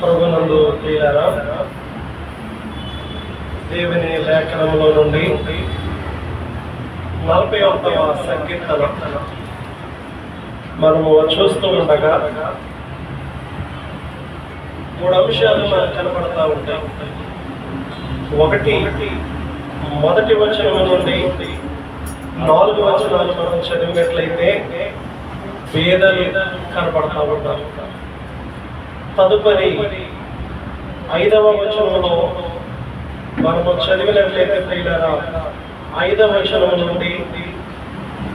ప్రభునందు ప్రియులారా, దేవుని లేఖనంలో నుండి 41వ సంకీర్తన మనము చూస్తూ ఉండగా 3 అంశాలు మనకు కనపడతా ఉంటాయి. ఒకటి, మొదటి వచనం నుండి 4 వచనాలు మనం చదివినట్లయితే పేదలు కనపడతా ఉంటారు. తదుపరి 5వ వచనంలో మనము చదివినట్లయితే ప్రియులారా, 5వ వచనం నుండి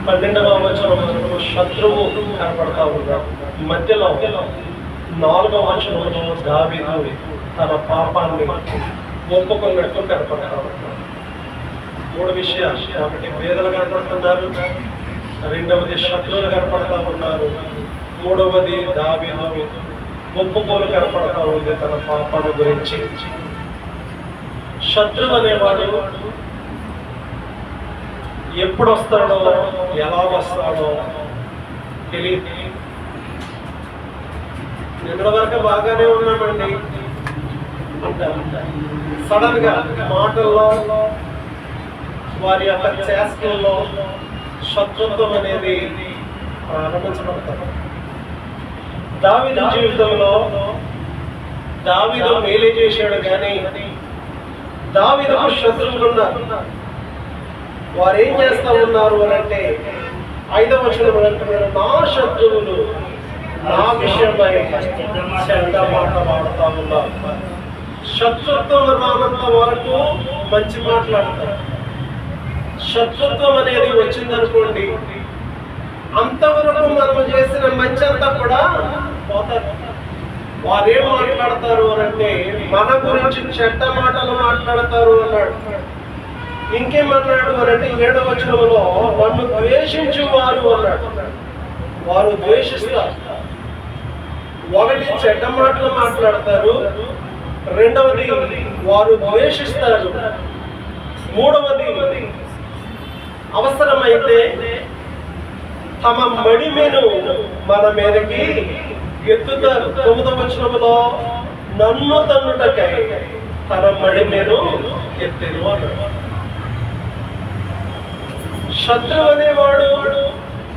12వ వచనం వరకు శత్రువు కనపడతా ఉంటారు. మధ్యలో 4వ వచనంలో దావీదు తన పాపాన్ని ఒప్పుకున్నట్టు కనపడతా ఉంటారు. 3 విషయాలు. ఒకటి, పేదలు కనపడుతున్నారు. 2వది, శత్రువులు కనపడతా ఉన్నారు. 3వది, దావీదు ఒప్పుకోలు కనపడతా ఉంది తన పాపాల గురించి. శత్రువు అనేవాడు ఎప్పుడు వస్తాడో, ఎలా వస్తాడో తెలియదు. నిన్నటి వరకు బాగానే ఉన్నామండి అంటారు. సడన్ గా మాటల్లో, వారి యొక్క చేష్టల్లో శత్రుత్వం అనేది ప్రారంభించబడతారు. దావీదు జీవితంలో దావీదు మేలే చేశాడు, కానీ దావీదుకు శత్రువులు ఉన్నారు. వారు ఏం చేస్తా ఉన్నారు అని అంటే 5వ వచనంలో అంటున్నారు, నా శత్రువులు నా విషయమై చెడ్డ మాట్లాడుతూ ఉన్నారు. శత్రుత్వం రానంత వరకు మంచి మాట్లాడతారు. శత్రుత్వం అనేది వచ్చిందనుకోండి, అంతవరకు మనం చేసిన మంచి అంతా కూడా పోతారు. వారేం మాట్లాడతారు అని అంటే మన గురించి చెడ్డ మాటలు మాట్లాడతారు అన్నాడు. ఇంకేమన్నాడు అని అంటే 7వ వచనంలో నన్ను ద్వేషించు వారు అన్నాడు. వారు ద్వేషిస్తారు. ఒకటి, చెడ్డ మాటలు మాట్లాడతారు. 2వది, వారు ద్వేషిస్తారు. 3వది, అవసరమైతే తమ మడిమెను మన మీదకి ఎత్తుతారు. 9వ వచనంలో నన్ను తన్నుటకై తన మడిమెను ఎత్తెను అన్నాడు. శత్రువు అనేవాడు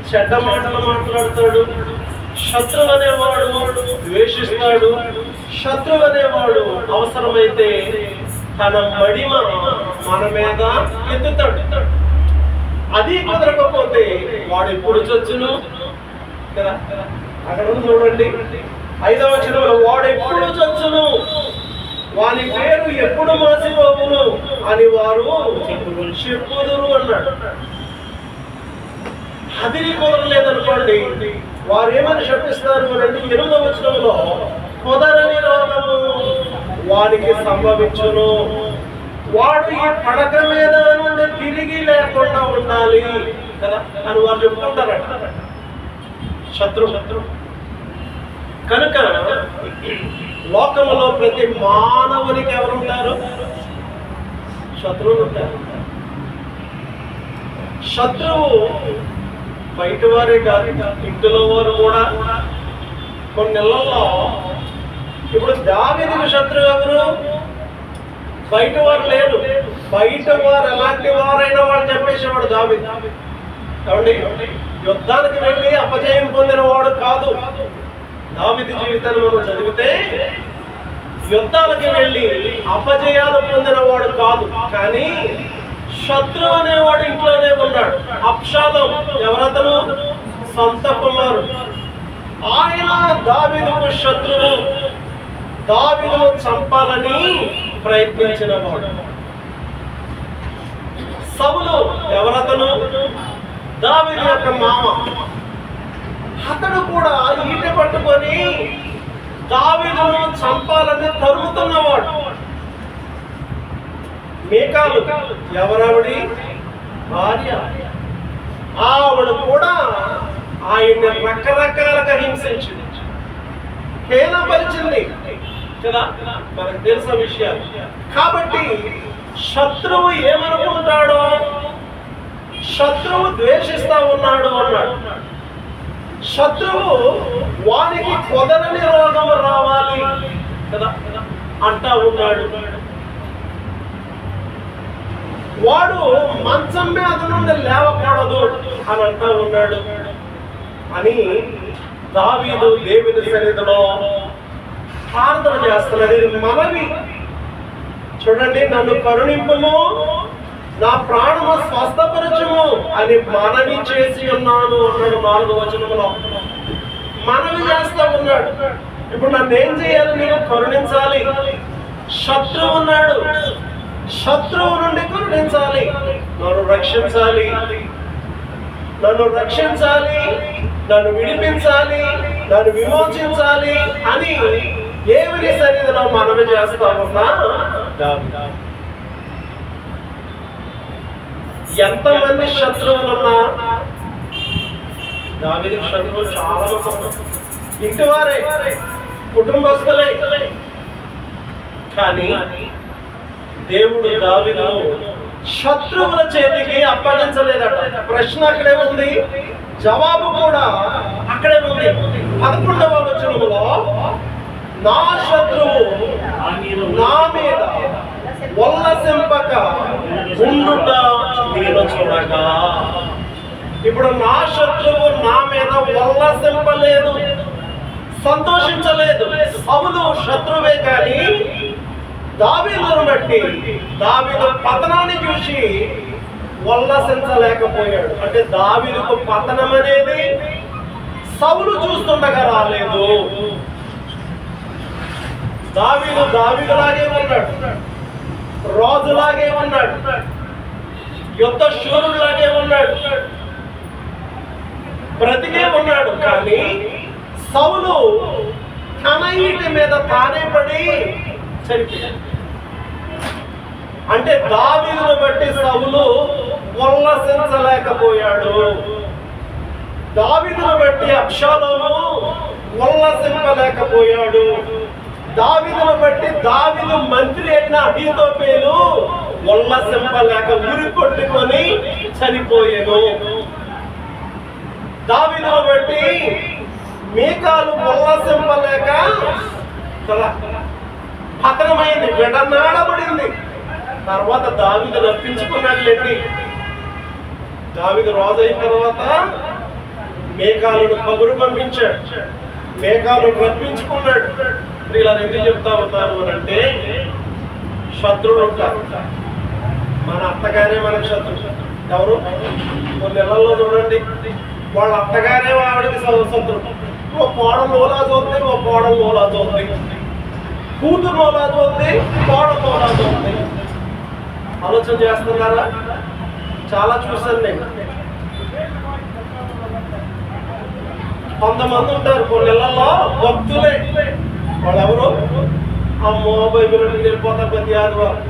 చెడ్డ మాటలు మాట్లాడతాడు. శత్రువు అనేవాడు ద్వేషిస్తాడు. శత్రువు అనేవాడు అవసరమైతే తన మడిమ మన మీద ఎత్తుతాడు. అది కుదరకపోతే వాడు ఎప్పుడు చచ్చును కదా. అక్కడ చూడండి, 5వ వచనంలో వాడు ఎప్పుడు చచ్చును, వాని పేరు ఎప్పుడు మాసిపోవును అని వారు చెప్పుదురు అన్నాడు. అది కుదరలేదనుకోండి, వారు ఏమని శపిస్తారు అంటే 8వ వచనంలో కుదరని రోగము వారికి సంభవించును, వాడు ఈ పడక మీద నుండి తిరిగి లేకుండా ఉండాలి కదా అని వారు చెప్పుకుంటారట. శత్రు కనుక లోకంలో ప్రతి మానవునికి ఎవరుంటారు? శత్రువులు ఉంటారు. శత్రువు బయట వారే కాదు, ఇంటిలో వారు కూడా. కొన్ని నెలల్లో ఇప్పుడు దావీదుకు శత్రువు ఎవరు? బయట వారు లేరు. బయట వారు ఎలాంటి వారైనా వాళ్ళు చెప్పేసేవాడు దావీదు. కాబట్టి యుద్ధానికి వెళ్ళి అపజయం పొందిన వాడు కాదు. దావీదు జీవితాన్ని మనం చదివితే యుద్ధాలకు వెళ్ళి అపజయాలు పొందిన వాడు కాదు. కానీ శత్రువు అనేవాడు ఇంట్లోనే ఉన్నాడు. అబ్షాలోము ఎవరతను? సొంత కుమారుడు. ఆయన దావీదుకు శత్రువు. దావీదును చంపాలని ప్రయత్నించిన వాడు. సౌలు ఎవరతను? దావీదు యొక్క మామ. అతడు కూడా ఈట పట్టుకొని దావీదును చంపాలని తరుముతున్నవాడు. మీకాలు ఎవరావిడి? భార్య. ఆవిడ కూడా ఆయన్ని రకరకాలుగా హింసించింది, హేళనపరిచింది కదా. మనకు తెలిసిన విషయాలు. కాబట్టి శత్రువు ఏమనుకుంటాడో, శత్రువు ద్వేషిస్తా ఉన్నాడు అన్నాడు. శత్రువు వానికి కుదరని రోగం రావాలి కదా అంటా ఉన్నాడు. వాడు మంచం మీద నుండి లేవకూడదు అని అంటా ఉన్నాడు అని దావీదు దేవుని సన్నిధిలో ప్రార్థన చేస్తున్నాడు. ఇది మనవి. చూడండి, నన్ను కరుణింపుము, నా ప్రాణము స్వస్థపరచుము అని మనవి చేసి ఉన్నాను అన్నాడు 4వ వచనంలో. మనవి చేస్తా ఉన్నాడు. ఇప్పుడు నన్ను ఏం చేయాలి? నేను కరుణించాలి. శత్రువు ఉన్నాడు, శత్రువు నుండి కరుణించాలి. నన్ను రక్షించాలి, నన్ను రక్షించాలి, నన్ను విడిపించాలి, నన్ను విమోచించాలి అని దేవుని సన్నిధిలో మనవి చేస్తా ఉన్నా. ఎంతమంది శత్రువులున్నా దావీదుకు శత్రువులు చాలా మంది, ఇంటి వారే, కుటుంబస్తులే. కానీ దేవుడు దావీదును శత్రువుల చేతికి అప్పగించలేదట. ప్రశ్న అక్కడే ఉంది, జవాబు కూడా అక్కడే ఉంది. 11వ వచనంలో నా శత్రువు నా మీద ఉల్లసింపక ఉండుట నేను చూడగా. ఇప్పుడు నా శత్రువు నా మీద ఉల్లసింపలేదు, సంతోషించలేదు. సౌలు శత్రువే కానీ దావీదును బట్టి దావీదు పతనాన్ని చూసి ఉల్లసించలేకపోయాడు. అంటే దావీదుకు పతనం అనేది సౌలు చూస్తుండగా రాలేదు. దావీదు దావీదులాగే ఉన్నాడు, రాజులాగే ఉన్నాడు, యుద్ధ శూరులాగే ఉన్నాడు, బ్రతికే ఉన్నాడు. కానీ సౌలు తన ఇంటి మీద తానే పడి చనిపోయాడు. అంటే దావీదును బట్టి సౌలు ఉల్లసించలేకపోయాడు. దావీదును బట్టి అబ్షాలోము ఉల్లసింపలేకపోయాడు. దావీదును బట్టి దావీదు మంత్రి అయిన అహీతోపేలు ఉల్లసింపలేక ఉరి కొట్టుకొని చనిపోయాను. దావీదును బట్టి మీకాలు ఉల్లసింపలేక పతనమైంది, విడనాడబడింది. తర్వాత దావీదు రప్పించుకున్నట్లేండి. దావీదు రాజు అయిన తర్వాత మేకాలను కబురు పంపించాడు, మేకాలను రప్పించుకున్నాడు. ఇలా ఎందుకు చెప్తా ఉంటారు అని అంటే, శత్రువులు ఉంటారు. మన అత్తగారే మనకు శత్రువు. ఎవరు? కొన్ని నెలల్లో చూడండి, వాళ్ళ అత్తగారే ఆవిడకి శత్రువు. ఓ కోడలు ఓలా చూద్ది, ఓ కోడలు ఓలా చూద్ది, కూతురు ఓలా చూద్ది, కోడలు ఓలా చూద్ది. ఆలోచన చేస్తున్నారా? చాలా చూసాను నేను. కొంతమంది ఉంటారు కొన్ని నెలల్లో భక్తులే. వాళ్ళెవరు? అమ్మో బైబిల్ వెళ్ళిపోతారు ప్రతి ఆదివారం,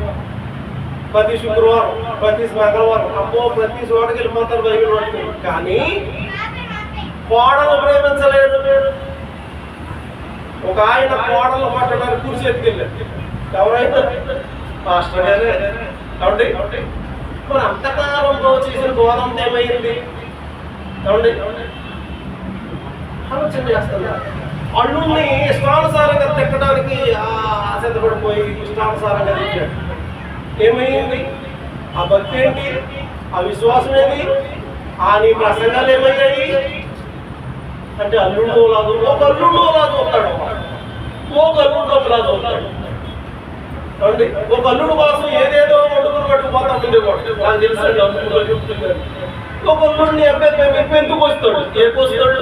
ప్రతి శుక్రవారం, ప్రతి మంగళవారం. అమ్మో ప్రతి చోటకి వెళ్ళిపోతారు బైబిల్ పట్టుకుని. కానీ కోడలు ప్రేమించలేరు. ఒక ఆయన కోడలు పట్టడానికి కూర్చి ఎత్తుకెళ్ళారు. ఎవరైనా పాస్టర్ గారే. కాబట్టి మరి అంతకాలంలో చేసిన గోధుమ ఏమైంది? ఏమండి ఆలోచన చేస్తున్నారు. అల్లుల్ని ఇష్టానుసారంగా తిట్టడానికి ఆశపడిపోయి ఇష్టానుసారంగా తిట్టాడు. ఏమైంది? ఆ భక్తి ఏంటి? ఆ విశ్వాసం ఏది? నీ ప్రసంగాలు ఏమయ్యాయి అంటే అల్లుడు లాగా, ఒక అల్లుడు లాగా వస్తాడు, ఒక అల్లుడు డబ్బులా చూస్తాడు. అండి ఒక అల్లుడు కోసం ఏదేదో వండుకుని పట్టుకుపోతా ఉండేవాడు. నాకు తెలుసండి, అల్లుడు చెప్తున్నాడు. ఒక అల్లుడిని అబ్బాయి ఎందుకు వస్తాడు? ఏకొస్తాడు?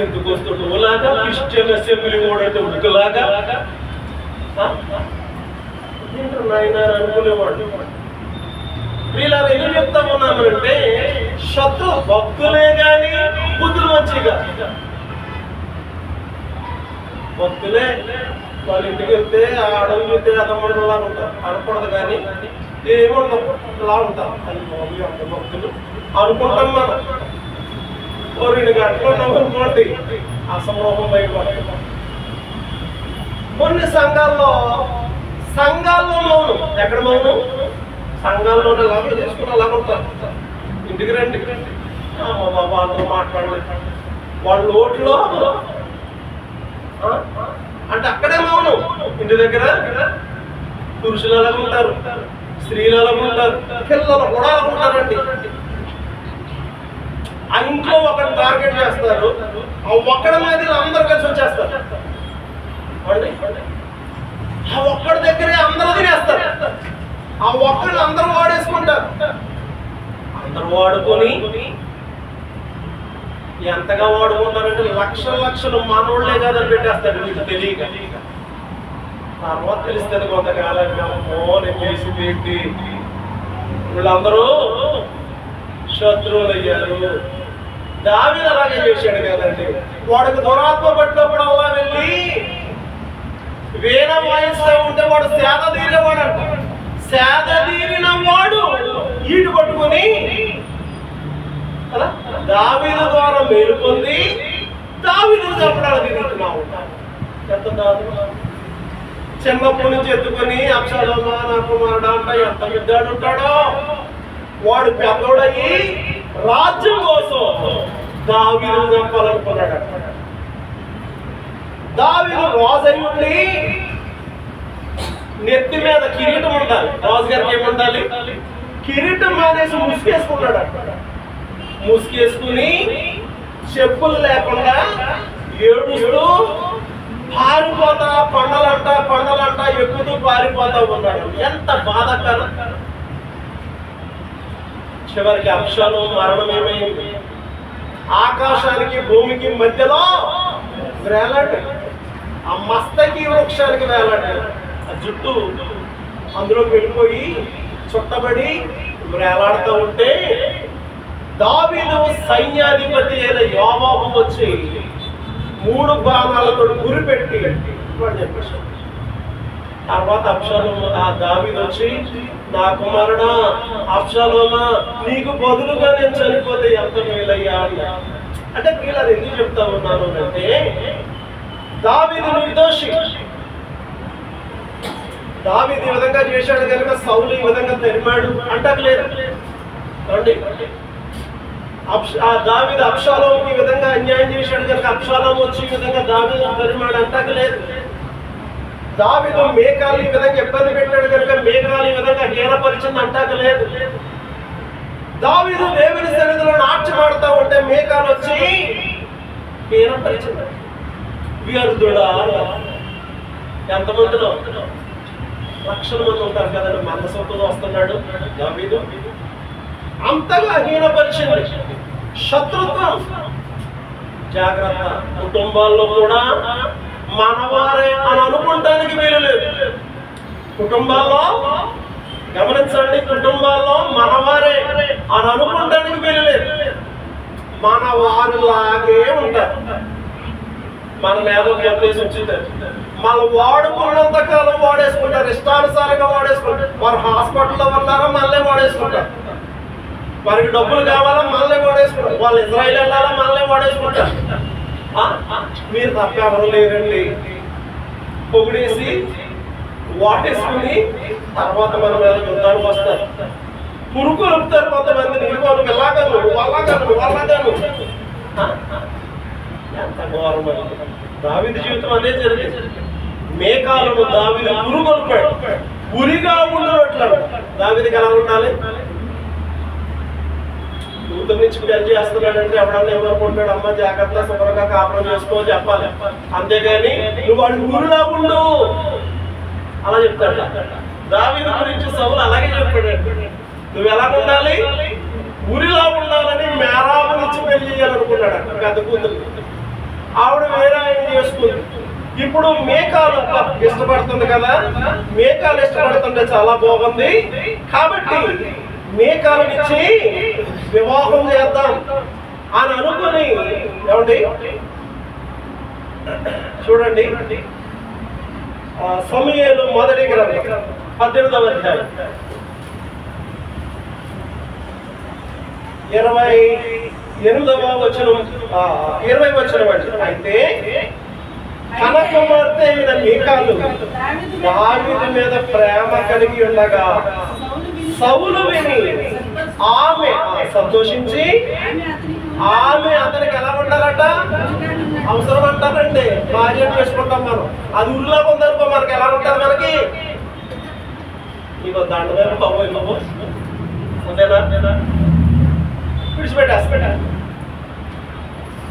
ఎందుకు వస్తాడు? ఓలాగా క్రిస్టియన్ అసెంబ్లీ ఓడంటే ఉడుకులాగా నాయన అనుకునేవాడు. వీళ్ళని ఎందుకు చెప్తా ఉన్నామంటే, శత్రు భక్తులే కానీ బుద్ధులు మంచిగా. భక్తులే వాళ్ళ ఇంటికి వెళ్తే అడవి చూస్తే అతమండలా ఉంటారు, అనకూడదు. కానీ ఏముండవు, ఇలా ఉంటారు. అది బాబు అంత భక్తులు అనుకుంటాం మనం. 2 గంటలు నవ్వుకోండి, అసమూహం బయటపడతాం. కొన్ని సంఘాల్లో మౌనం. ఎక్కడ మౌనం? సంఘాల్లో లాగా చేసుకుని అలాగ ఉంటారు. ఇంటికి రండి, మా బాబా అందరూ మాట్లాడలేదు. వాళ్ళ నోట్లో అంటే అక్కడే మౌనం. ఇంటి దగ్గర పురుషులు అలాగ ఉంటారు, స్త్రీలు అలాగ ఉంటారు, పిల్లలు కూడా అలాగ ఉంటారండి. ఆ ఇంట్లో ఒకటి టార్గెట్ చేస్తారు, ఆ ఒక్కడి మీద అందరూ కలిసి వచ్చేస్తారు అండి. ఆ ఒక్కడి దగ్గరే అందరూ తినేస్తారు. ఆ ఒక్కడిని అందరూ వాడేసుకుంటారు. అందరూ వాడుకొని ఎంతగా వాడుకుంటారంటే లక్షల లక్షలు మనోళ్లే కాదని పెట్టేస్తాడు మీకు తెలియక. తర్వాత తెలుస్తుంది కొంతకాలంగా, నేను చేసింది ఏంటి, వీళ్ళందరూ శత్రువులు అయ్యారు. దావీదు అలాగే చేశాడు కదండి. వాడికి దురాత్మ పట్టినప్పుడల్లా వెళ్ళి వీణ వాయిస్తూ ఉంటే వాడు సేద తీరేవాడు అంట. సేద తీరిన వాడు ఈటు పట్టుకొని దావీదు ద్వారా మేలు పొంది దావీదును చంపడానికి తిరుగుతున్నావు. ఎంత దారుణం. చిన్నప్పటి నుంచి ఎత్తుకొని అబ్షాలోమా నా కుమారుడు అంట ఎంత పెద్దాడు ఉంటాడో, వాడు పెద్దోడయ్యి రాజ్యం కోసం దావీదును చంపాలనుకున్నాడు. దావీదు రాజై ఉండి నెత్తి మీద కిరీటం ఉండాలి. రాజుగారికి ఏముండాలి? కిరీటం మానేసి ముసుకేసుకున్నాడు. ముసుకేసుకుని చెప్పులు లేకుండా ఏడుస్తూ పారిపోతా, పండలంట ఎక్కుతూ పారిపోతా ఉన్నాడు. ఎంత బాధాకరం. చివరికి అబ్షాలోము మరణం ఏమైంది? ఆకాశానికి భూమికి మధ్యలో వేలాడు. ఆ మస్తకి వృక్షానికి వేలాడు. ఆ జుట్టు అందులోకి వెళ్ళిపోయి చుట్టబడి వేలాడుతూ ఉంటే దావీదు సైన్యాధిపతి అయిన యోవాబు వచ్చి 3 బాణాలతో గురిపెట్టి వాడు చెప్పేశాడు. తర్వాత అబ్షాలోము ఆ దావీదు వచ్చి, నా కుమారుడా అబ్షాలోమా, నీకు బదులుగా నేను చనిపోతే ఎంత మేలయ్యా అన్నా. అంటే వీళ్ళు ఎందుకు చెప్తా ఉన్నాను అంటే, దావీదు నిర్దోషి. దావీదు ఈ విధంగా చేశాడు కనుక సౌలు ఈ విధంగా తరిమాడు అంటలేదు. దావీదు అబ్షాలోముకి ఈ విధంగా అన్యాయం చేశాడు కనుక అబ్షాలోము వచ్చి ఈ విధంగా దావీదు తరిమాడు అంటలేదు. దావీదు మేకాలు ఈ విధంగా ఇబ్బంది పెట్టాడు కనుక మేకాలు ఈ విధంగా హీనపరిచింది అంటలేదు. దావీదు దేవుని సన్నిధిలో నాట్యమాడుతూ ఉంటే మేకాలు వచ్చి హీనపరిచింది. వ్యర్థుడా. ఎంతమందిలో? లక్షల మంది ఉంటారు కదండి. మందసొత్తుతో వస్తున్నాడు దావీదు. అంతగా హీనపరిచింది. శత్రుత్వం. జాగ్రత్త. కుటుంబాల్లో కూడా మనవారే అని అనుకుంటానికి వీలు లేదు. కుటుంబాల్లో గమనించండి, కుటుంబాల్లో మనవారే అని అనుకుంటానికి వీలు లేదు. మన వారులాగే ఉంటారు. మన మీద చెప్పేసి వచ్చింది మనం వాడుకున్నంత కాలం వాడేసుకుంటారు, ఇష్టానుసారంగా వాడేసుకుంటారు. వారు హాస్పిటల్లో ఉన్నారా మళ్ళీ వాడేసుకుంటారు, వారికి డబ్బులు కావాలా మళ్ళీ వాడేసుకుంటారు, వాళ్ళు ఇజ్రాయిల్ వెళ్ళాలా మళ్ళీ వాడేసుకుంటారు. మీరు తప్ప ఎవరు లేరండి. పొగిడేసి వాటేసుకుని తర్వాత మన మీద యుద్ధానికి వస్తారు. పురుగు రుపుతారు కొంతమంది. నీళ్ళు వెళ్ళాగను వాళ్ళగాను. ఎంత ఘోరం. దావీదు జీవితం అదే జరిగింది. మేకాలను దావీదు పురుగొల్పాడు. ఉరిగా ఉండేట్లు దావీదుకి ఎలా ఉండాలి? కూతురు నుంచి పెళ్లి చేస్తున్నాడంటే ఎవడన్నా ఏమనుకుంటాడు, అమ్మ జాగ్రత్త శుభ్రంగా కాపురం చేసుకో చెప్పాలి. అంతేగాని నువ్వు వాడికి ఊరిలా ఉండు అలా చెప్తాడు. దావీదు గురించి సౌలు అలాగే చెప్పాడు. నువ్వు ఎలా ఉండాలి? ఊరిలా ఉండాలని మేరాబు నుంచి పెళ్లి చేయాలనుకున్నాడు పెద్ద కూతురు. ఆవిడ వేరే ఆయన చేసుకుంది. ఇప్పుడు మేకాలు ఇష్టపడుతుంది కదా, మేకాలు ఇష్టపడుతుంటే చాలా బాగుంది కాబట్టి మేకాలనిచ్చి వివాహం చేద్దాం అని అనుకుని, ఏమండి చూడండి సమూయేలు మొదటి గ్రంథం 18వ అధ్యాయం 28వ వచనం 20వ వచనం అండి. అయితే తన కుమార్తె అయిన మీకాలు దావీదు మీద ప్రేమ కలిగి ఉండగా సౌలు విని ఆమె సంతోషించి, ఆమె అతనికి ఎలా ఉండాలట? అవసరం అంటారండి. భార్యను వేసుకుంటాం మనం, అది ఊళ్ళో ఉందనుకో మనకి ఎలా ఉంటుంది? మనకి ఇగో దండమే బాబోయ్ బాబు అంతేనా, విడిచిపెట్టేస్తా.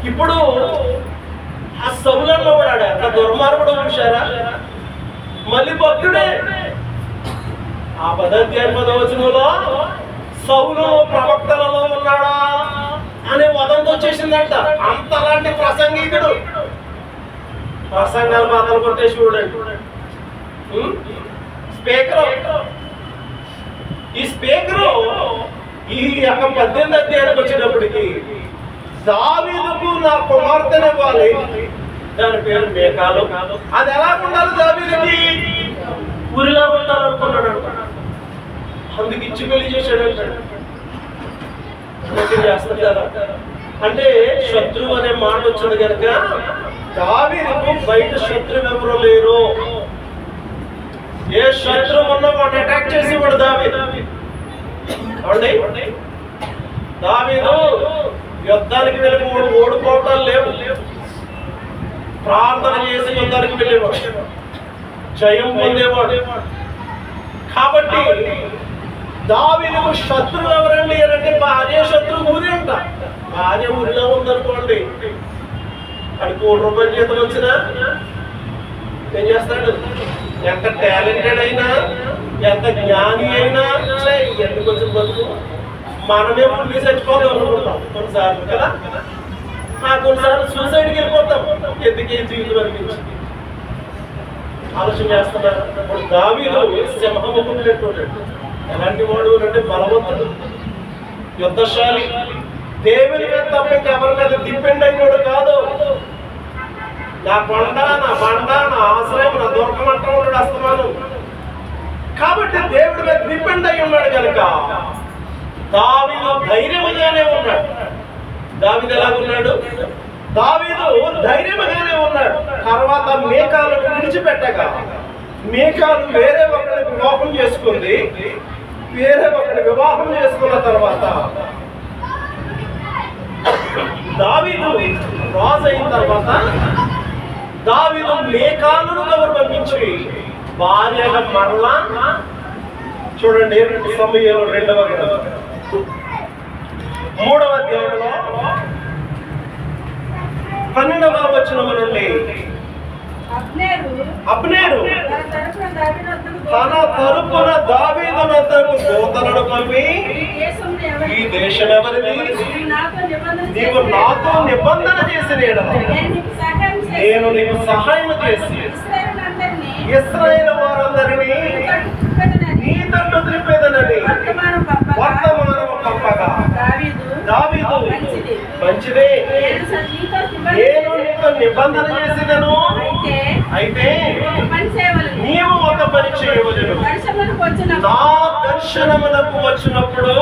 ఇప్పుడు ఆ సౌలలో ఉన్నాడు, అంత దుర్మార్గుడు చూశారా? మళ్ళీ భక్తుడే. ఆ 10వ సౌలు ప్రవక్తలలో ఉన్నాడా అనే వదంతో వచ్చేసిందంట. అంతలాంటి ప్రసంగికుడు, ప్రసంగాలు మాటలు కొట్టేసి చూడండి. స్పీకరు, ఈ స్పీకరు ఈ యొక్క 18వ అధ్యాయానికి వచ్చేటప్పటికి దావీదుకు నా కుమార్తెనివ్వాలి, దాని పేరు మేకాలు. అది ఎలా ఉండాలి? దావీదుకి ఊరిలా ఉండాలనుకున్నాడు అంట. అందుకు ఇచ్చి పెళ్లి చేశాడు అంటాడు. చేస్తుంది కదా అంటే శత్రువు అనే మాట వచ్చింది కనుక దావీదుకు బయట శత్రువు ఎవరు లేరు. ఏ శత్రువు ఉన్నా వాడు అటాక్ చేసేవాడు దావీదు. అవునండి, దావీదు యుద్ధానికి వెళ్ళి ఓడిపోవటాలు లేవు, ప్రార్థన చేసి యుద్ధానికి వెళ్ళేవాడు, జయం పొందేవాడు. కాబట్టి దావీదుకు శత్రువు ఎవరండి అంటే భార్య శత్రువు ఊరి అంట. భార్య ఊరిలో ఉందనుకోండి, అది ₹1 జీతం వచ్చినా ఏం చేస్తాడు? ఎంత టాలెంటెడ్ అయినా, ఎంత జ్ఞాని అయినా ఎందుకు వచ్చిన బతుకు మనమే ఉండి చచ్చిపోతాం అనుకుంటాం కొన్నిసార్లు కదా. కొన్నిసార్లు సూసైడ్కి వెళ్ళిపోతాం ఎందుకే జీవితం అనిపించి ఆలోచన చేస్తున్నారు. ఇప్పుడు దావీదు సింహము పుట్టినట్టు. ఎలాంటి వాడు అంటే బలవంతుడు, యుద్ధశాలి, దేవుని మీద తప్ప ఇంకెవరి మీద డిపెండ్ అయినోడు కాదు. నా కొండ, నా బండ, నా ఆశ్రయం, నా దుర్గమంట ఉన్నాడు అస్తమానం. కాబట్టి దేవుడి మీద డిపెండ్ అయి ఉన్నాడు కనుక దావీదు ధైర్యంగానే ఉన్నాడు. దావీదు ఎలాగున్నాడు? దావీదు ధైర్యంగానే ఉన్నాడు. తర్వాత మేకాలను విడిచిపెట్టగా మేకాలు వేరే ఒకరిని వివాహం చేసుకుంది. వేరే ఒకరిని వివాహం చేసుకున్న తర్వాత దావీదు రాజు అయిన తర్వాత దావీదు మేకాలను కబురు పంపించి భార్యగా మరలా చూడండి. సమూయేలు 2వ గ్రంథం 3వ అధ్యాయంలో 12వ వచనం నుండి అబ్నేరు తన తరపున దావీదు వద్దకు దూతలను పంపి, ఈ దేశం ఎవరిది? నీవు నాతో నిబంధన చేసిన యెడల నేను నీకు సహాయం చేసి ఇశ్రాయేలు వారందరినీ నీ తట్టు త్రిప్పేదనని వర్తమానము పంపగా దావీదు మంచిదే, నేను నీతో నిబంధన చేసినను, అయితే నీవు ఒక పని చేయవలెను. నా దర్శనమునకు వచ్చినప్పుడు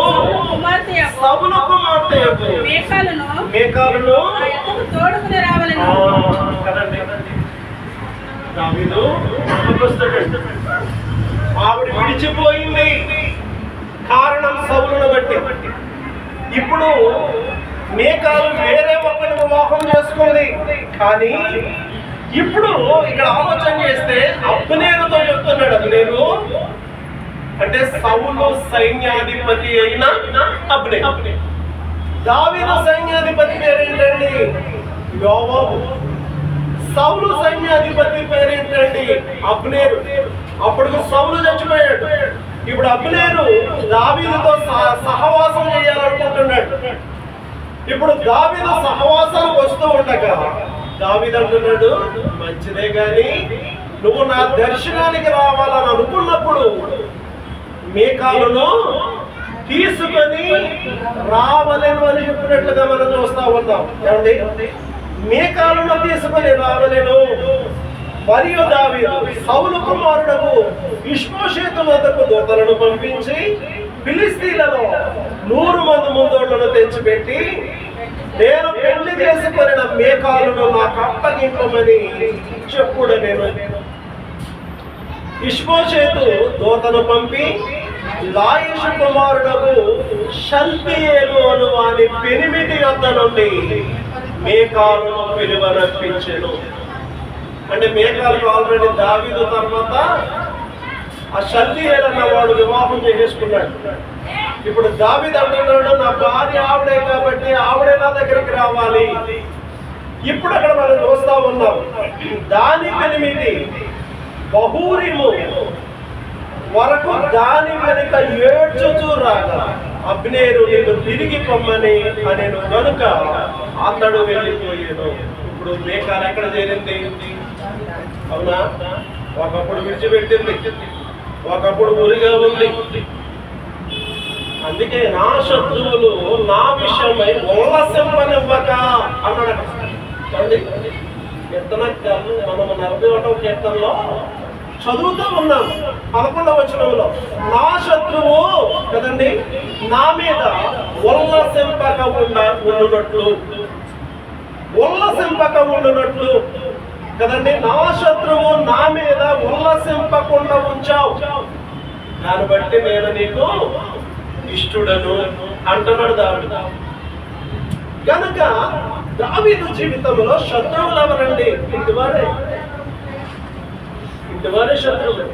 సౌలు కుమార్తె మేకాలును కదండి. దావీదు ఆవిడ విడిచిపోయింది, కారణం సౌలును బట్టి. ఇప్పుడు మేకాలు వేరే ఒకరిని వివాహం చేసుకుంది. కానీ ఇప్పుడు ఇక్కడ ఆలోచన చేస్తే అబ్నేరుతో చెప్తున్నాడు. అబ్నేరు అంటే సౌలు సైన్యాధిపతి అయిన అబ్నేరు. దావీదు సైన్యాధిపతి పేరేంటండి? యోవాబు. సౌలు సైన్యాధిపతి పేరేంటండి? అబ్నేరు. అప్పుడు సౌలు చచ్చిపోయాడు. ఇప్పుడు అబ్నేరు దావీదుతో సహవాసం చేయాలనుకుంటున్నాడు. ఇప్పుడు దావీదు సహవాసానికి వస్తూ ఉండగా దావీదు అంటున్నాడు, మంచిదే గాని నువ్వు నా దర్శనానికి రావాలని అనుకున్నప్పుడు మేకాలను తీసుకొని రావలేను అని చెప్పినట్లుగా మనం చూస్తా ఉన్నాం. ఏమండి, మేకాలను తీసుకొని రావలేను. మరియు దావీదు సౌలు కుమారుడకు ఇష్బోషెతు వద్దకు దూతలను పంపించి ఫిలిస్తీన్లలో 100 మంది ముందోళ్లను తెచ్చిపెట్టి, నేను పెళ్లి చేసుకొనిన మేకాలను నాకు అప్పగింపమని చెప్పుడు. నేను ఇష్బోషెతు దూతను పంపి లాయిషు కుమారుడకు షల్తీయేలు అను వాని పెనిమిటి వద్ద నుండి మేకాలును పిలువనంపించెను. అంటే మేకాలకు ఆల్రెడీ దావీదు తర్వాత ఆ షల్తీయేలు అన్నవాడు వివాహం చేసేసుకున్నాడు. ఇప్పుడు దావీదు అంటున్నాడు, నా భార్య ఆవిడే కాబట్టి ఆవిడే నా దగ్గరికి రావాలి. ఇప్పుడు అక్కడ మనం చూస్తా ఉన్నాం, దాని పెనిమిది బహూరీము వరకు దాని వెనుక ఏడ్చుచూ రాగా అబ్నేరు నిన్ను తిరిగి పొమ్మని అనేను కనుక అతడు వెళ్ళిపోయాను. ఇప్పుడు మేకాలు ఎక్కడ చేరింది? అవునా? ఒకప్పుడు విడిచిపెట్టింది, ఒకప్పుడు ఉరిగా ఉంది. అందుకే నా శత్రువులు నా విషయమై ఉల్లసింపనివ్వక అన్నాడు. కీర్తనకారులు మనము 41వ కీర్తనలో చదువుతూ ఉన్నాం 11వ వచనంలో, నా శత్రువు కదండి నా మీద ఉల్లసింపక ఉండునట్లు కదండి, నా శత్రువు నా మీద ఉల్లసింపకుండా ఉంచావు, దాన్ని బట్టి నేను నీకు ఇష్టడను అంటున్నాడు దావీదు. కనుక దావీదు జీవితంలో శత్రువులు ఎవరండి? ఇంటివారే శత్రువులు.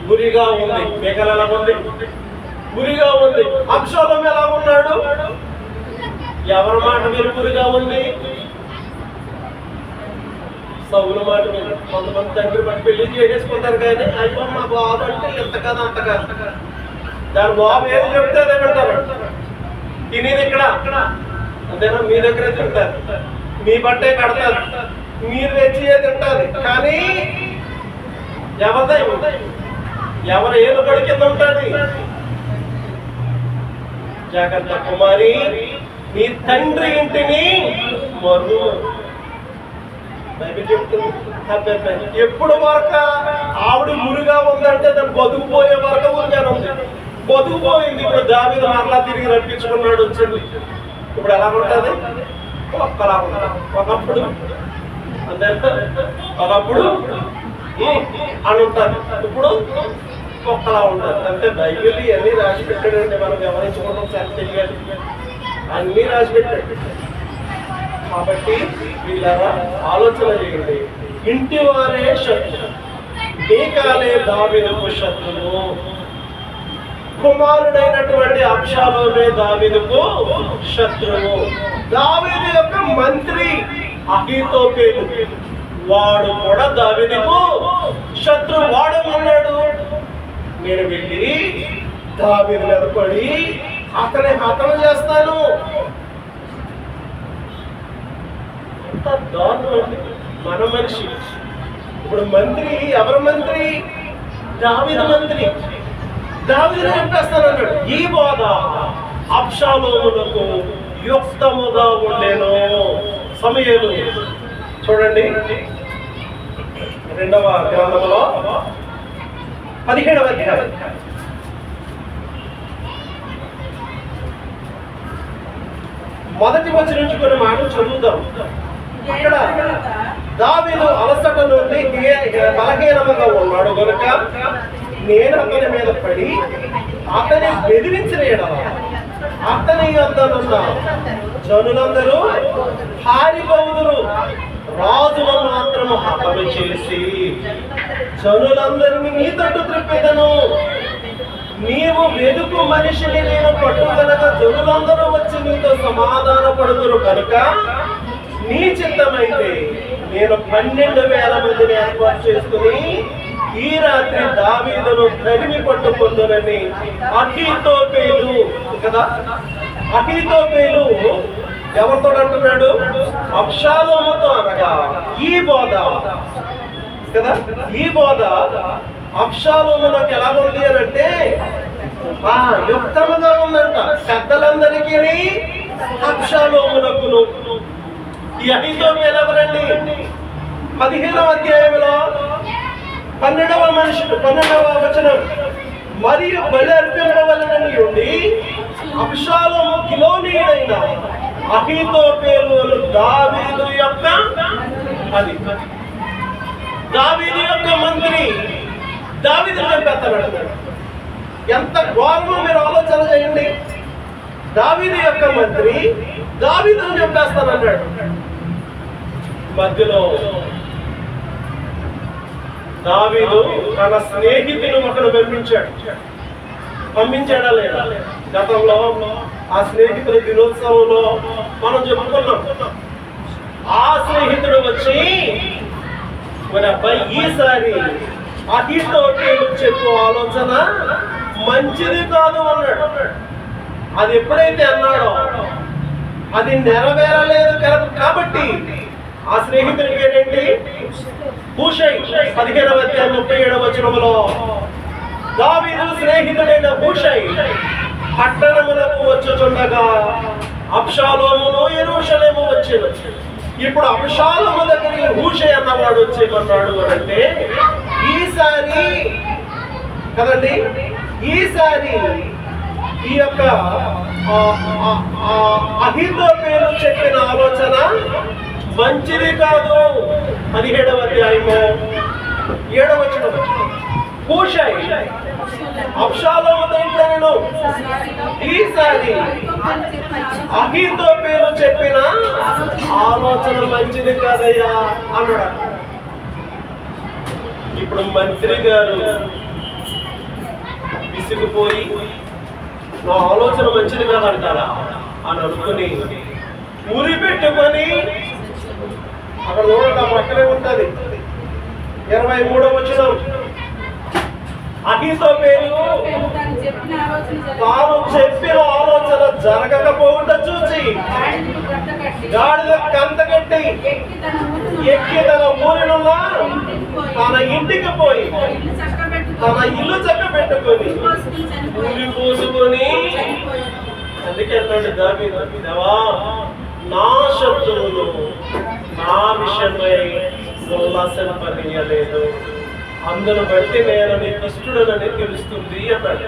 గురిగా ఉంది, మేకలు ఎలా ఉంది? గురిగా ఉంది. అబ్షాలోము ఎలా ఉన్నాడు? ఎవరి మాట మీరు గురిగా ఉంది? సౌలు మాట మీరు. కొంతమంది తండ్రి బట్టి పెళ్లి చేసేసుకుంటారు కానీ అయ్యో మా బాబు అంటే ఎంత కదా అంత కాదు, దాని బాబు ఏది చెప్తే అదే పెడతారు. తినేది ఇక్కడ అంతేనా? మీ దగ్గరే తింటారు, మీ బట్టే కడతారు, మీరు తెచ్చి తింటారు. కానీ ఎవరు ఏలు పడి కింద ఉంటుంది. జాగ్రత్త కుమారి, నీ తండ్రి ఇంటిని మరు. బైబిల్ చెప్తుంది ఎప్పుడు వరకు ఆవిడ మురిగా ఉందంటే దాన్ని బతుకుపోయే వరకు మురిగానే ఉంది. బతుకుపోయింది. ఇప్పుడు దావీదు మరలా తిరిగి రప్పించుకున్నాడు, వచ్చింది. ఇప్పుడు ఎలా ఉంటుంది? ఒక్కలా ఉంటుంది. ఒకప్పుడు అని ఉంటుంది, ఇప్పుడు ఒక్కలా ఉంటుంది. అంటే బైబిల్ అన్ని రాసి పెట్టాడండి. మనం గమనించుకోవడం చాలా తెలియాలి. అన్ని రాసి పెట్టాడు. కాబట్టి వీళ్ళరా ఆలోచన చేయండి. ఇంటి వారే శత్రువు, మీకాలే దావీదుకు శత్రువు. కుమారుడైనటువంటి అబ్షాలోమే దావీదుకు శత్రువు. దావీదు యొక్క మంత్రి అహీతోపెలు, వాడు కూడా దావీదుకు శత్రువు. వాడేమన్నాడు? నేను వెళ్ళి దావీదు మీద పడి అతని హతం చేస్తాను. మన మనిషి. ఇప్పుడు మంత్రి ఎవరు? మంత్రి దావీదు మంత్రి. దావీదు చంపేస్తానన్నాడు. ఈ బోధ అబ్షాలోమునకు యుక్తముగా ఉండేను. సమూయేలు చూడండి 2వ గ్రంథంలో 17వ అధ్యాయం. మొదటి వచనం నుంచి కొన్ని మాటలు చదువుదాం. అక్కడ దావీదు అలసట నుండి బలహీనముగా ఉన్నాడు కనుక నేను అతని మీద పడి అతని బెదిరించిన ఎడల అతని యొద్దనున్న జనులందరూ పారిపోవుదురు, రాజును మాత్రము హతము చేసి జనులందరినీ నీ తట్టు త్రిప్పెదను. నీవు వెదుకు మనిషిని నేను పట్టుదలగా జనులందరూ వచ్చి నీతో సమాధాన పడుతురు కనుక నీ చిత్తమైతే నేను 12,000 మందిని ఏర్పాటు చేసుకుని ఈ రాత్రి దావీదును తరిమి పట్టుకుందునని అహీతోపెలు కదా. అహీతోపెలు ఎవరితో అంటున్నాడు? అబ్షాలోముతో అనగా ఈ బోధ కదా. ఈ బోధ అబ్షాలోమునకు ఎలా ఉంది అని అంటే యుక్తముగా ఉందంట. పెద్దలందరికీ అబ్షాలోమునకును. ఈ అహీతోపెలు ఎవరండి? 15వ అధ్యాయంలో 12వ వచనం, మరియు బలి అర్పింపవలనని ఉండి అబ్షాలోము గిలోనీయుడైన అహీతోపెలు దావీదు యొక్క మంత్రి దావీదు చంపేస్తాడు. ఎంత ఘోరమో మీరు ఆలోచన చేయండి. దావీదు యొక్క మంత్రి దావీదును చంపేస్తానన్నాడు. మధ్యలో దావీదు తన స్నేహితుని ఒకడు పంపించాడా లేదా? గతంలో ఆ స్నేహితుల దినోత్సవంలో మనం చెప్పుకున్నాం. ఆ స్నేహితుడు వచ్చి మన అబ్బాయి ఈసారి అహితోపేలు చెప్పు ఆలోచన మంచిది కాదు అన్నాడు. అది ఎప్పుడైతే అన్నాడో అది నెరవేరలేదు కాబట్టి ఆ స్నేహితుడి పేరేంటి? హూషై. 15వ అధ్యాయం 37వ వచనంలో దావీదు స్నేహితుడైన హూషై పట్టణములకు వచ్చుచుండగా అబ్షాలోమును యెరూషలేము వచ్చెను. ఇప్పుడు అబ్షాలోము దగ్గరికి హూషై అన్నవాడు వచ్చేమన్నాడు అంటే ఈసారి కదండి, ఈసారి ఈ యొక్క అహితోపేలు చెప్పిన ఆలోచన మంచిది కాదు. 17వ అధ్యాయము 7వ వచనం హూషై అబ్షాలోము ఇంట్లో ఈసారి అహితోపేలు చెప్పిన ఆలోచన మంచిది కాదయ్యా అన్నాడు. ఇప్పుడు మంత్రి గారు విసిగిపోయి నా ఆలోచన మంచిది కాదంటారా అని అనుకుని ఊరి పెట్టుకొని అక్కడ చూడండి పక్కనే ఉంటుంది 23వ వచనం అహితోపేలు తాను చెప్పిన ఆలోచన జరగకపోవుట చూసి గాడిద కంతకట్టి ఎక్కి తన ఊరినున్న తన ఇంటికి పోయి తన ఇల్లు చక్క పెట్టుకొని ఊరి పోసుకొని అందుకే అన్నాడు దావీదు, దేవా నా శత్రువులు నా విషయమై ఉల్లాసపనీయలేదు, అందును బట్టి నేను నీకు ఇష్టడనని తెలుస్తుంది అన్నాడు.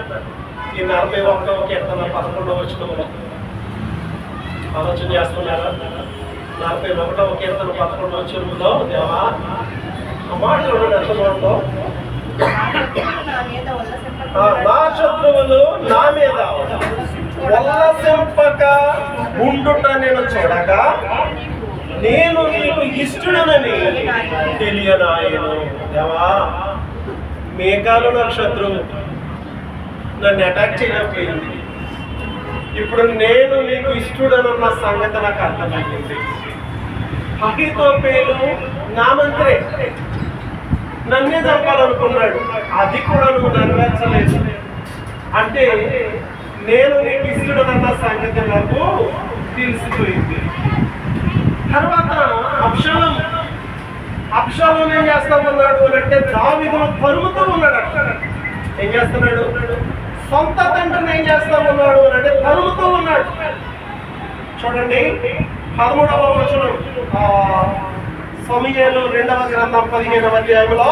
ఈ 41వ కీర్తన 11వ వచనంలో ఆలోచన చేస్తున్నారా? 41వ కీర్తన 11వ వచనంలో దేవా ఆ మాట చూడండి ఎంత బాగుందో. నా శత్రువులు నా మీద ఉల్లసింపక ఉండుట నేను చూడగా నేను నీకు ఇష్టడనని తెలియనాయను. దేవా మేఘాలు నాకు శత్రువు, నన్ను అటాక్ చేయలేకపోయింది. ఇప్పుడు నేను నీకు ఇష్టడనన్న సంగతి నాకు అర్థమైంది. అహితోపేలు నా మంత్రే, నన్నే చంపాలనుకున్నాడు, అది కూడా నువ్వు నెరవేర్చలేదు. అంటే నేను నీకు ఇష్టడనన్న సంగతి నాకు తెలిసిపోయింది. తర్వాత అబ్షాలోము ఏం చేస్తా ఉన్నాడు అంటే దావీదును తరుముతూ ఉన్నాడు. ఏం చేస్తున్నాడు? సొంత తండ్రిని ఏం చేస్తా ఉన్నాడు అంటే తరుముతూ ఉన్నాడు. చూడండి 13వ వచనం సమూయేలు 2వ గ్రంథం 15వ అధ్యాయంలో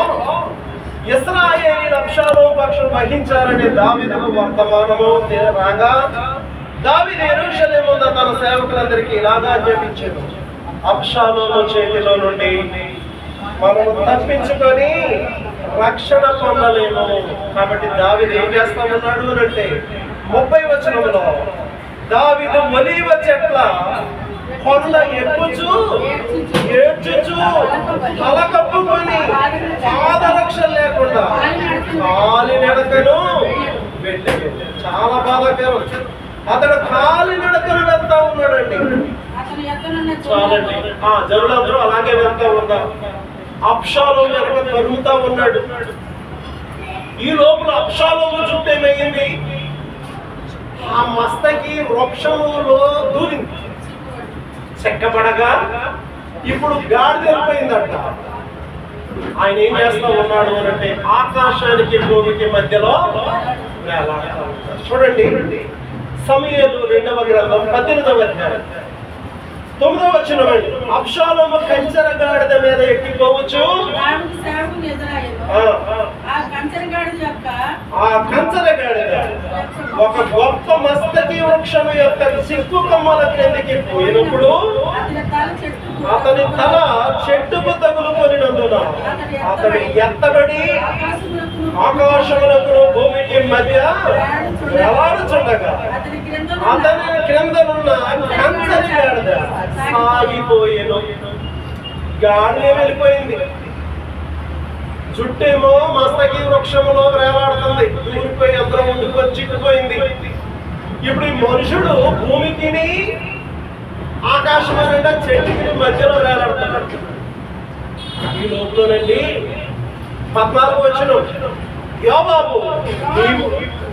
ఇశ్రాయేలీయులు అబ్షాలోము పక్షం వహించారని దావీదుకు వర్తమానము రాగా దావీదు యెరూషలేము ఉన్న తన సేవకులందరికీ ఇలాగా ఆజ్ఞాపించాడు, అబ్షాలోము చేతిలో నుండి మనము తప్పించుకొని రక్షణ పొందలేము. కాబట్టి దావీదు ఏం చేస్తా ఉన్నాడు అంటే 30వ వచనంలో దావీదు ఒలీవ చెట్ల కొండ ఎక్కుచు ఏడ్చుచు తల కప్పుకొని పాదరక్షణ లేకుండా కాలి నడకను వెళ్ళి చాలా బాధాకరం. అతడు కాలి నడకను వెళ్తా ఉన్నాడండి. చాలండి, జనులందరూ అలాగే వెళ్తా ఉన్నారు. అబ్షాలోము వెనక తరుముతా ఉన్నాడు. ఈ లోపల అబ్షాలోము చుట్టూ ఏమైంది? ఆ మస్తకి వృక్షములో దూరింది. చెక్కబడగా ఇప్పుడు గాడి వెళ్ళిపోయిందట. ఆయన ఏం చేస్తా ఉన్నాడు అంటే ఆకాశానికి భూమికి మధ్యలో వేలాడుతూ ఉంటాడు. చూడండి సమూయేలు 2వ గ్రంథం 18వ అధ్యాయం 9వ వచనం. అబ్షాలోము కంచెర గాడిద మీద ఎక్కిపోవచ్చు. ఆ కంచెర గాడిద ఒక గొప్ప మస్తకి వృక్షం యొక్క చిక్కు కొమ్మల క్రిందికి పోయినప్పుడు అతని తల చెట్టుకు తగులుకొనినందున అతడు ఎత్తబడి ఆకాశములకు భూమికి మధ్య వేలాడుచుండగా అతని క్రిందనున్న కంచరి గాడిద సాగిపోయేను. గాడినే వెళ్ళిపోయింది. జుట్టేమో మస్తకి వృక్షములో వేలాడుతుంది. దూరిపోయి అందరం ముందుకు చిక్కుపోయింది. ఇప్పుడు ఈ మనుషుడు భూమికి ఆకాశం అనే చెట్టుకి మధ్యలో వేలాడుతున్నాడు. ఈ లోపలనండి 14 వచనం, యోబాబు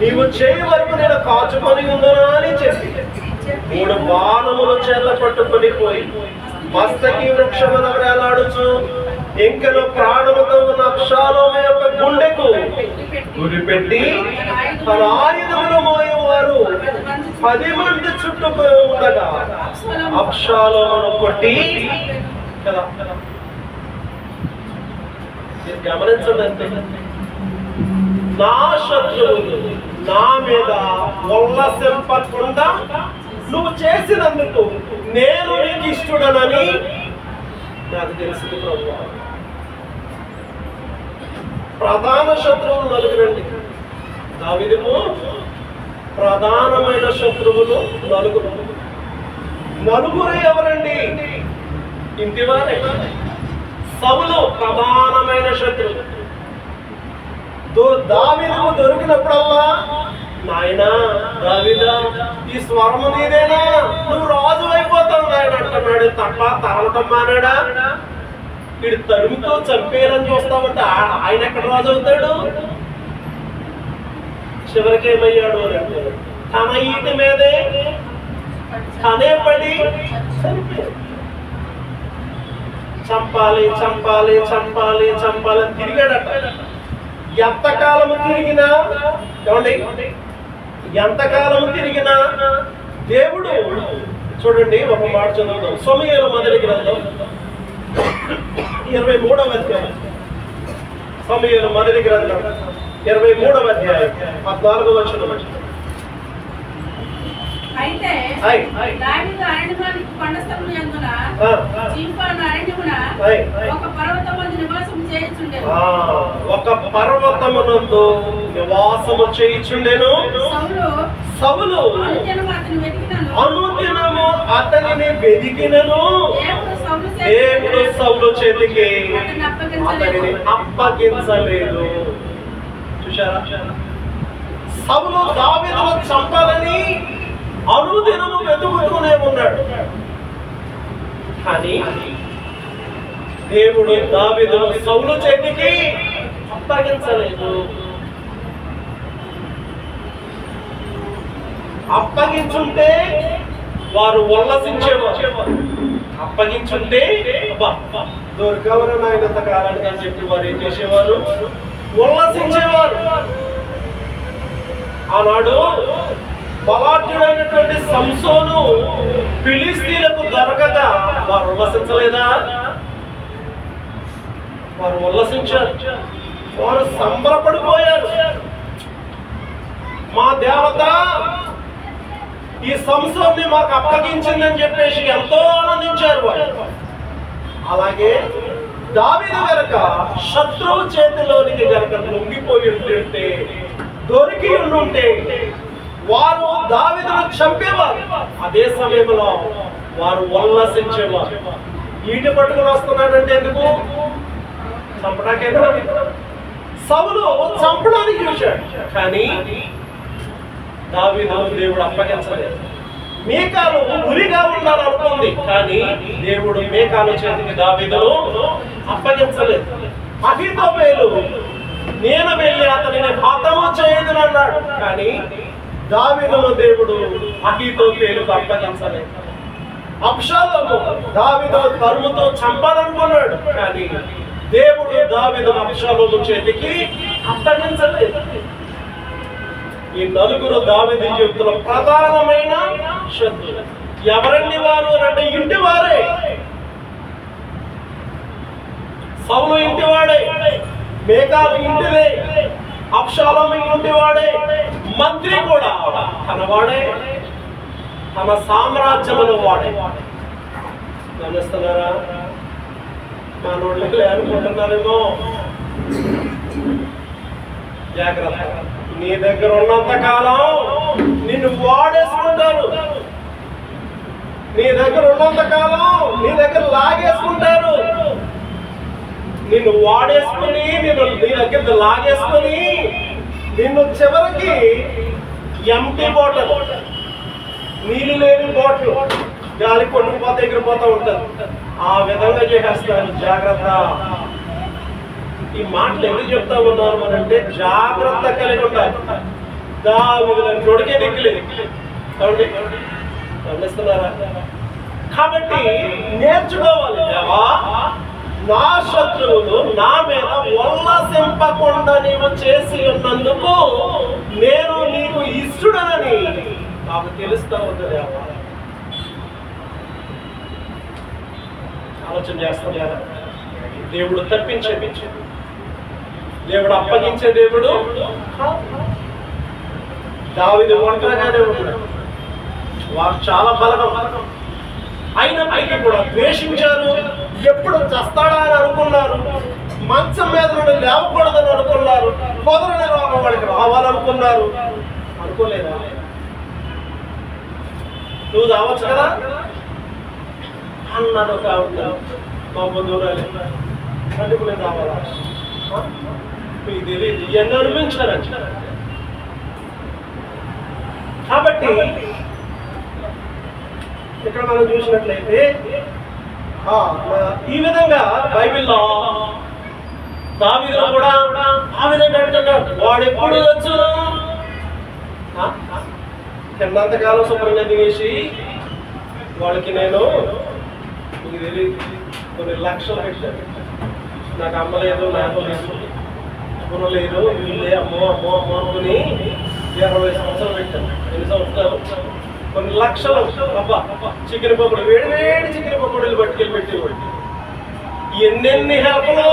నీవు చేయి వరకు నేను కాచుకొని ఉందనా అని చెప్పి 3 బాణముల చేత పట్టుకొని పోయి మస్తకి వృక్షమున వేలాడుచు ఇంకను ప్రాణముతో ఉన్న అబ్షాలోము యొక్క గుండెకు గురిపెట్టి తన ఆయుధములు మోయేవారు 10 మంది చుట్టుపోయి ఉండగా అబ్షాలోమును కొట్టి కదా. గమనించండి, నా శత్రువులు నా మీద ఉల్లసింపకుండా నువ్వు చేసినందుకు నేను నీకు ఇష్టడనని నాకు తెలిసింది ప్రభువా. ప్రధాన శత్రువులు నలుగురండి. దావీదుకు ప్రధానమైన శత్రువులు నలుగురు ఎవరండి? ఇంటివారే. సౌలు ప్రధానమైన శత్రువు. దావీదుకు దొరికినప్పుడల్లా, నాయనా దావీదా ఈ స్వరము నీదేనా, నువ్వు రాజు అయిపోతావు నాయన అంటున్నాడు తప్ప తరలటం మానాడా? వీడు తరుముతో చంపేయాలని చూస్తామంటే ఆయన ఎక్కడ రాజు అవుతాడు? చివరికి ఏమయ్యాడు అంటే తన ఈటి మీదే తనే పడి చంపాలి చంపాలి చంపాలి చంపాలని తిరిగాడట. ఎంతకాలము తిరిగినా ఏమండి, ఎంతకాలము తిరిగినా దేవుడు చూడండి. ఒక మాట చదువుతాం, సమూయేలు మొదటి గ్రంథం 23వ అధ్యాయం. సమూయేలు మొదటి గ్రంథం 23వ అధ్యాయం 14వ వచనం. అయితే దావీదు అరణ్యములోని కొండస్థలము యందున జీఫాను అరణ్యమున ఒక పర్వతమందు నివాసము చేయుచుండెను. ఒక పర్వతమునందు నివాసము చేయుచుండెను. సౌలు అనుదినము అతనిని వెదికినను. దేవుడు సౌలు చేతికి అతనిని అప్పగించలేదు. చూశారా? సౌలు దావీదును చంపాలని అనుదినము వెతుకుతూనే ఉన్నాడు. కానీ దేవుడు దావీదును సౌలు చేతికి అప్పగించలేదు. అప్పగించుంటే వారు ఉల్లసించేవారు. అప్పగించుంటే దొరకవరు నాయనంత కాలానికి అని చెప్పి వారు ఏం చేసేవారు? ఉల్లసించేవారు. ఆనాడు బలాఢ్యుడైనటువంటి సంసోను ఫిలిస్తీన్లకు దొరకగా వారు ఉల్లసించలేదా? వారు ఉల్లసించారు. వారు సంబరపడిపోయారు. మా దేవత ఈ సంసోన్ని మాకు అప్పగించిందని చెప్పేసి ఎంతో ఆనందించారు వారు. అలాగే దావీదు గనక శత్రువు చేతిలోనికి గనక లొంగిపోయి ఉంటే, దొరికి ఉంటే వారు దావీదును చంపేవారు. అదే సమయంలో వారు ఉల్లసించేవారు. ఈటి పట్టుకుని వస్తున్నాడంటే ఎందుకు? చంపడానికేనా? సౌలు చంపడానికి చూశాడు, కానీ దావీదును దేవుడు అప్పగించలేదు. మీకాలు ఉరిగా ఉండాలనుకుంది, కానీ దేవుడు మీకాలు చేతికి దావీదును అప్పగించలేదు. అహీతోపెలు నేను వెళ్ళి అతనిని హతము చేయదునన్నాడు, కానీ దావీదును దేవుడు అహీతోపెలుకు అప్పగించలేదు. అబ్షాలోము దావీదును తరుముతో చంపాలనుకున్నాడు, కానీ దేవుడు దావీదును అబ్షాలోము చేతికి అప్పగించలేదు. ఈ నలుగురు దావీదు జీవితంలో ప్రధానమైన శత్రువులు. ఎవరండి వారు అంటే ఇంటి వారే. సౌలు ఇంటివాడే, మేకాలు ఇంటిదే, అబ్షాలోము ఇంటివాడే, మంత్రి కూడా తనవాడే, తన సామ్రాజ్యమును వాడే. గమనిస్తున్నారా? మా నోళ్ళకి అనుకుంటున్నారేమో. జాగ్రత్త. నీ దగ్గర ఉన్నంత కాలం నిన్ను వాడేసుకుంటారు. నీ దగ్గర ఉన్నంత కాలం నీ దగ్గర లాగేసుకుంటారు. నిన్ను వాడేసుకుని నీ దగ్గర లాగేసుకుని నిన్ను చివరికి ఎంటీ బాటిల్, నీళ్ళు లేని బాటిల్ గాలి కొట్టుకుపోతే ఎగిరిపోతూ ఉంటారు. ఆ విధంగా చేసేస్తారు. జాగ్రత్త. ఈ మాటలు ఎందుకు చెప్తా ఉన్నారు అంటే జాగ్రత్త కలిగి ఉండాలి. దావీదు తొడిగే దిక్కులేదు కాబట్టి గమనిస్తున్నారా? కాబట్టి నేర్చుకోవాలి. దేవా, నా శత్రువులు నా మీద ఉల్లసింపకుండా నీవు చేసి ఉన్నందుకు నేను నీకు ఇష్టడనని నాకు తెలుస్తా ఉంది. దేవా, ఆలోచన చేస్తున్నారా? దేవుడు తప్పించే దేవుడు అప్పగించే దేవుడు. దావీదు ఒంటరిగానే ఉన్నాడు. వారు చాలా బలగం అయినప్పటికీ కూడా ద్వేషించారు. ఎప్పుడు చస్తాడా అని అనుకున్నారు. మంచం మీద నుండి లేవకూడదని అనుకున్నారు. కుదరని రోగం వాడికి రావాలనుకున్నారు. అనుకోలేదా? నువ్వు రావచ్చు కదా అన్నాడు. కాబట్టి మా బంధువురాలి అందుకు నేను రావాలా? మీకు తెలియదు. ఇవన్నీ అనిపించారంట. కాబట్టి ఇక్కడ మనం చూసినట్లయితే ఈ విధంగా బైబిల్లో దావీదు కూడా ఆ విధంగా అంటున్నాడు. వాడు ఎప్పుడు వచ్చు తిన్నంతకాలం శుభ్రంగా దిగేసి వాళ్ళకి నేను మీకు తెలియదు కొన్ని లక్షలు పెట్టాను. నాకు అమ్మ లేదు, నాన్న లేదు, గుణ లేదు, వీళ్ళే అమ్మో అమ్మో అమ్మో అనుకుని 20 సంవత్సరాలు పెట్టాను. 2 సంవత్సరాలు కొన్ని లక్షలు అబ్బా చికెన్ పకోడీ, వేడి వేడి చికెన్ పకోడీలు పట్టుకెళ్ళి పెట్టేవాడు. ఎన్నెన్ని హెల్ప్లో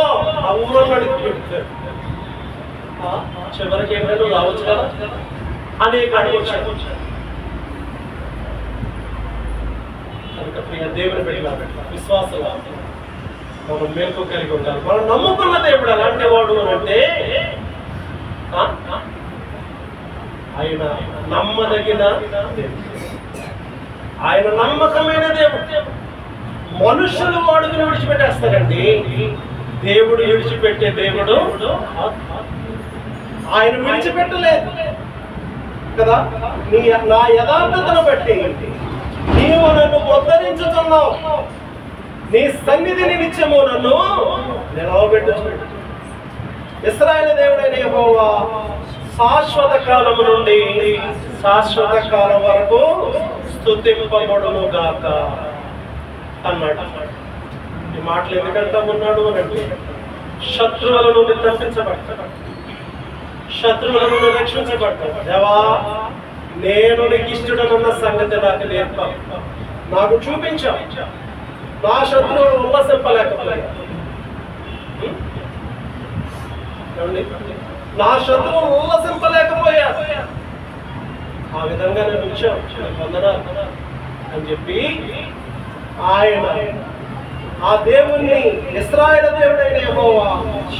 ఆ ఊళ్ళో అడిగి పెట్టారు. చివరికి ఏంటంటే రావచ్చు కదా అనేక అడిగొచ్చారు. కనుక ప్రియ దేవుని పెట్టాలి. విశ్వాసం మనం మేల్కో కలిగి ఉండాలి. మనం నమ్ముకున్న దేవుడు అలాంటి వాడు అంటే ఆయన నమ్మదగిన దేవుడు, ఆయన నమ్మకమైన దేవుడు. మనుషులు వాడుకుని విడిచిపెట్టేస్తారండి. దేవుడు విడిచిపెట్టే దేవుడు ఆయన విడిచిపెట్టలేదు కదా. నా యథార్థతను బట్టి నీవు నన్ను ఉద్ధరించుతున్నావు. నీ సన్నిధిని నిత్యము నన్ను నిలవబెట్టు. ఇశ్రాయేలు దేవుడైన యెహోవా శాశ్వత కాలము నుండి శాశ్వత కాలం వరకు స్తుతింపబడును గాక అన్నాడు. ఈ మాటలు ఎందుకంటా ఉన్నాడు అంటే శత్రువుల నుండి తప్పించబడతాడు, శత్రువుల నుండి రక్షించబడతాడు. దేవా, నేను నీకు ఇష్టడనున్న సంగతి నాకు నేర్పావు, నాకు చూపించావు. నా శత్రువులు ఉల్లసింపలేకపోయా, నా శత్రువులు ఉల్లసింపలేకపోయా. ఆ విధంగా నేను ఉంచాను, వందనాలు అని చెప్పి ఆయన ఆ దేవుణ్ణి ఇశ్రాయేలు దేవుడైన యెహోవా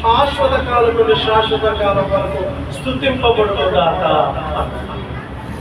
శాశ్వత కాలం నుండి శాశ్వత కాలం వరకు స్తుతింపబడును గాక.